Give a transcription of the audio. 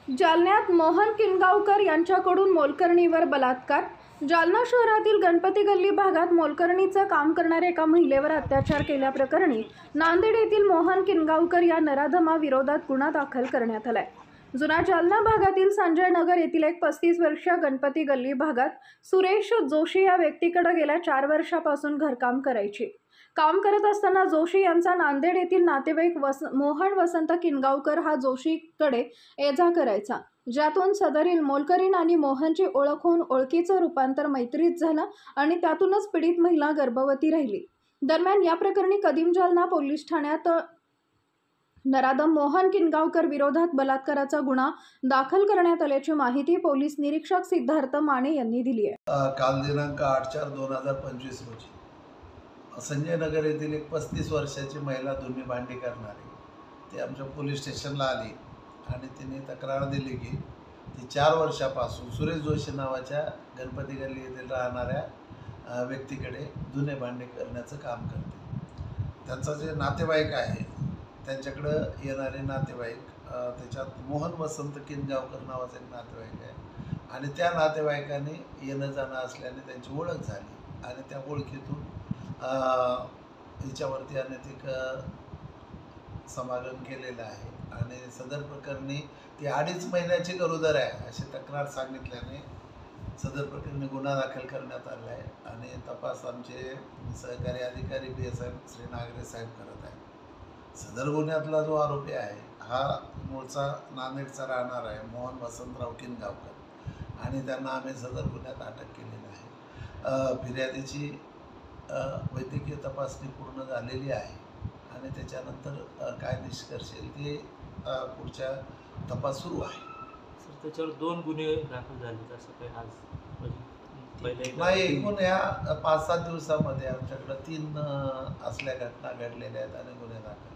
जालन्यात मोहन किनगावकर यांच्याकडून मोलकरणीवर बलात्कार। जालना शहरातील गणपती गल्ली भागात मोलकरणीचं काम करणाऱ्या एका महिलेवर अत्याचार केल्याप्रकरणी नांदेड येथील मोहन किनगावकर या नराधमाविरोधात गुन्हा दाखल करण्यात आलाय। जुना जालना भागातील संजय नगर येथील एक 35 वर्षीय गणपती गल्ली भागात सुरेश जोशी या व्यक्तीकडे गेल्या 4 वर्षापासून घरकाम करायची। काम करत असताना जोशी यांचा नांदेड येथील नातेवाईक मोहन वसंत किनगावकर हा जोशीकडे ये-जा करायचा, ज्यातून सदरील मोलकरीण आणि मोहनची ओळख होऊन ओळखीचं रूपांतर मैत्रीत झालं आणि त्यातूनच पीडित महिला गर्भवती राहिली। दरम्यान या प्रकरणी कदीम जालना पोलीस ठाण्यात नराधम मोहन किनगावकर विरोधात बलात्काराचा गुन्हा दाखल करण्यात आल्याची माहिती पोलीस निरीक्षक सिद्धार्थ माने यांनी दिली आहे। काल दिनांक 8/4/2025 रोजी संजय नगर येथील एक 35 वर्षाची महिला धुनी भांडी करणारी ती आमच्या पोलीस स्टेशनला आली आणि तिने तक्रार दिली की ती 4 वर्षापासून सुरेश जोशी नावाच्या गणपती गल्ली येथील राहणाऱ्या व्यक्तीकडे धुणे भांडी करण्याचं काम करते। त्यांचा जे नातेवाईक आहे त्यांच्याकडं येणारे नातेवाईक त्याच्यात मोहन वसंत किनगावकर नावाचा एक नातेवाईक आहे आणि त्या नातेवाईकाने येणं जाणं असल्याने त्यांची ओळख झाली आणि त्या ओळखीतून हिच्यावरती अनैतिक समागम केलेलं आहे आणि सदर प्रकरणी ती 2.5 महिन्याची गरोदर आहे अशी तक्रार सांगितल्याने सदर प्रकरणी गुन्हा दाखल करण्यात आला आहे आणि तपास आमचे सहकारी अधिकारी BSI श्री नागरे साहेब करत आहेत। सदर गुन्ह्यातला जो आरोपी आहे हा मूळचा नांदेडचा राहणार आहे मोहन वसंतराव किनगावकर आणि त्यांना आम्ही सदर गुन्ह्यात अटक केलेली आहे। फिर्यादीची वैद्यकीय तपासणी पूर्ण झालेली आहे आणि त्याच्यानंतर काय निष्कर्ष येईल ते पुढच्या तपास सुरू आहे। सर त्याच्यावर 2 गुन्हे दाखल झाले असं काही आज पहिले नाही, एकूण या 5-7 दिवसामध्ये आमच्याकडे 3 असल्या घटना घडलेल्या आहेत आणि गुन्हे दाखल